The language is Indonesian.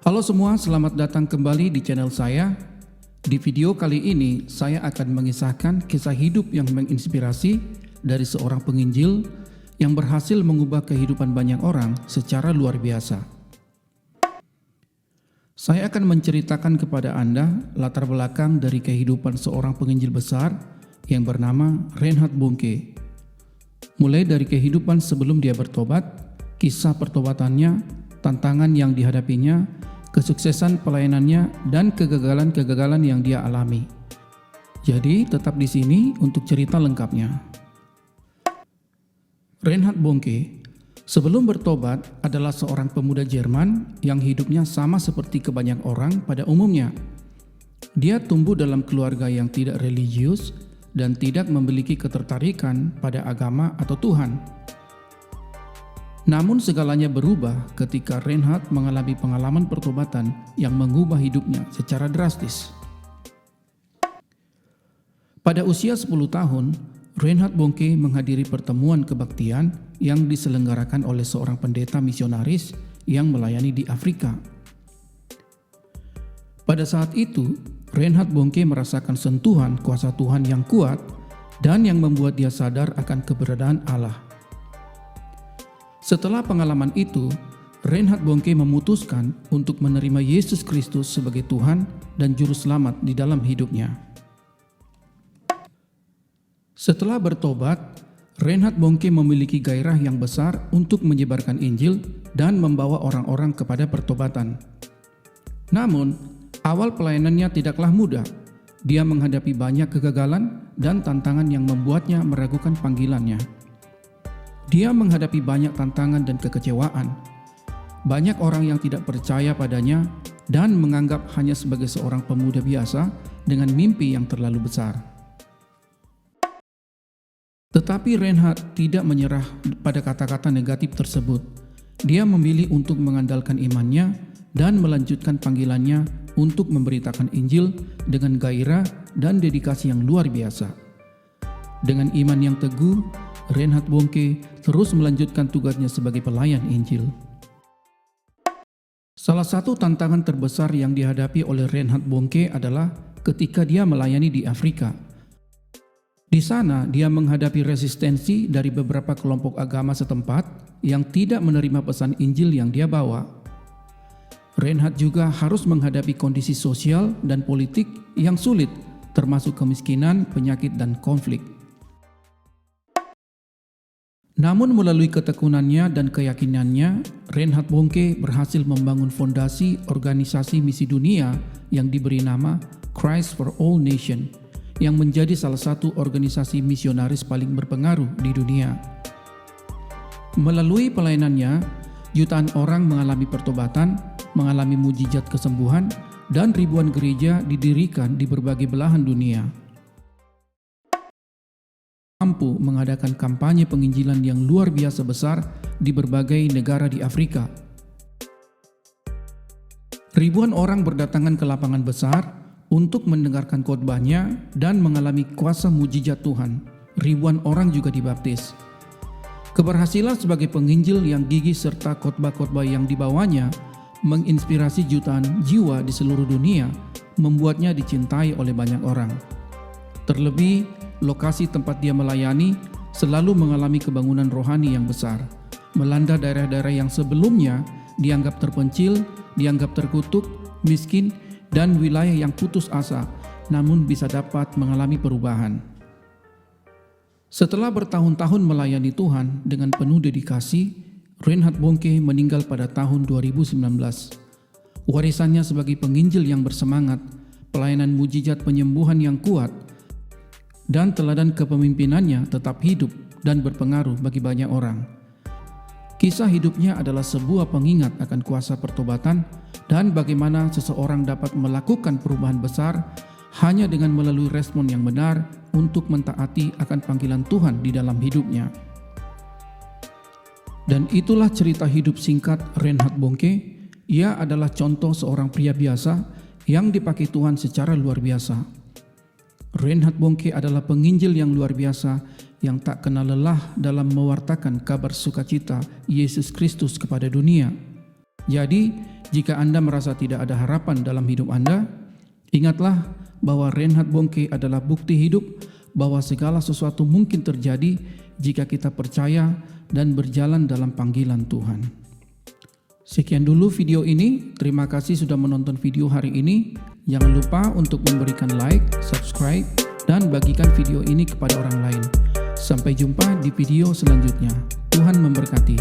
Halo semua, selamat datang kembali di channel saya. Di video kali ini, saya akan mengisahkan kisah hidup yang menginspirasi dari seorang penginjil yang berhasil mengubah kehidupan banyak orang secara luar biasa. Saya akan menceritakan kepada Anda latar belakang dari kehidupan seorang penginjil besar yang bernama Reinhard Bonnke. Mulai dari kehidupan sebelum dia bertobat, kisah pertobatannya, tantangan yang dihadapinya, kesuksesan pelayanannya, dan kegagalan-kegagalan yang dia alami. Jadi, tetap di sini untuk cerita lengkapnya. Reinhard Bonnke sebelum bertobat adalah seorang pemuda Jerman yang hidupnya sama seperti kebanyakan orang pada umumnya. Dia tumbuh dalam keluarga yang tidak religius dan tidak memiliki ketertarikan pada agama atau Tuhan. Namun segalanya berubah ketika Reinhard mengalami pengalaman pertobatan yang mengubah hidupnya secara drastis. Pada usia 10 tahun, Reinhard Bonnke menghadiri pertemuan kebaktian yang diselenggarakan oleh seorang pendeta misionaris yang melayani di Afrika. Pada saat itu, Reinhard Bonnke merasakan sentuhan kuasa Tuhan yang kuat dan yang membuat dia sadar akan keberadaan Allah. Setelah pengalaman itu, Reinhard Bonnke memutuskan untuk menerima Yesus Kristus sebagai Tuhan dan Juru Selamat di dalam hidupnya. Setelah bertobat, Reinhard Bonnke memiliki gairah yang besar untuk menyebarkan Injil dan membawa orang-orang kepada pertobatan. Namun, awal pelayanannya tidaklah mudah. Dia menghadapi banyak kegagalan dan tantangan yang membuatnya meragukan panggilannya. Dia menghadapi banyak tantangan dan kekecewaan. Banyak orang yang tidak percaya padanya dan menganggap hanya sebagai seorang pemuda biasa dengan mimpi yang terlalu besar. Tetapi Reinhard tidak menyerah pada kata-kata negatif tersebut. Dia memilih untuk mengandalkan imannya dan melanjutkan panggilannya untuk memberitakan Injil dengan gairah dan dedikasi yang luar biasa. Dengan iman yang teguh, Reinhard Bonnke terus melanjutkan tugasnya sebagai pelayan Injil. Salah satu tantangan terbesar yang dihadapi oleh Reinhard Bonnke adalah ketika dia melayani di Afrika. Di sana, dia menghadapi resistensi dari beberapa kelompok agama setempat yang tidak menerima pesan Injil yang dia bawa. Reinhard juga harus menghadapi kondisi sosial dan politik yang sulit, termasuk kemiskinan, penyakit, dan konflik. Namun melalui ketekunannya dan keyakinannya, Reinhard Bonnke berhasil membangun fondasi organisasi misi dunia yang diberi nama Christ for All Nations, yang menjadi salah satu organisasi misionaris paling berpengaruh di dunia. Melalui pelayanannya, jutaan orang mengalami pertobatan, mengalami mujizat kesembuhan, dan ribuan gereja didirikan di berbagai belahan dunia. Mampu mengadakan kampanye penginjilan yang luar biasa besar di berbagai negara di Afrika. Ribuan orang berdatangan ke lapangan besar untuk mendengarkan khotbahnya dan mengalami kuasa mujizat Tuhan. Ribuan orang juga dibaptis. Keberhasilan sebagai penginjil yang gigih serta khotbah-khotbah yang dibawanya menginspirasi jutaan jiwa di seluruh dunia, membuatnya dicintai oleh banyak orang. Terlebih, lokasi tempat dia melayani selalu mengalami kebangunan rohani yang besar, melanda daerah-daerah yang sebelumnya dianggap terpencil, dianggap terkutuk, miskin, dan wilayah yang putus asa, namun bisa dapat mengalami perubahan. Setelah bertahun-tahun melayani Tuhan dengan penuh dedikasi, Reinhard Bonnke meninggal pada tahun 2019. Warisannya sebagai penginjil yang bersemangat, pelayanan mujizat penyembuhan yang kuat, dan teladan kepemimpinannya tetap hidup dan berpengaruh bagi banyak orang. Kisah hidupnya adalah sebuah pengingat akan kuasa pertobatan dan bagaimana seseorang dapat melakukan perubahan besar hanya dengan melalui respon yang benar untuk mentaati akan panggilan Tuhan di dalam hidupnya. Dan itulah cerita hidup singkat Reinhard Bonnke. Ia adalah contoh seorang pria biasa yang dipakai Tuhan secara luar biasa. Reinhard Bonnke adalah penginjil yang luar biasa yang tak kenal lelah dalam mewartakan kabar sukacita Yesus Kristus kepada dunia. Jadi, Jika Anda merasa tidak ada harapan dalam hidup Anda, ingatlah bahwa Reinhard Bonnke adalah bukti hidup bahwa segala sesuatu mungkin terjadi jika kita percaya dan berjalan dalam panggilan Tuhan. Sekian dulu video ini. Terima kasih sudah menonton video hari ini. Jangan lupa untuk memberikan like, subscribe, dan bagikan video ini kepada orang lain. Sampai jumpa di video selanjutnya. Tuhan memberkati.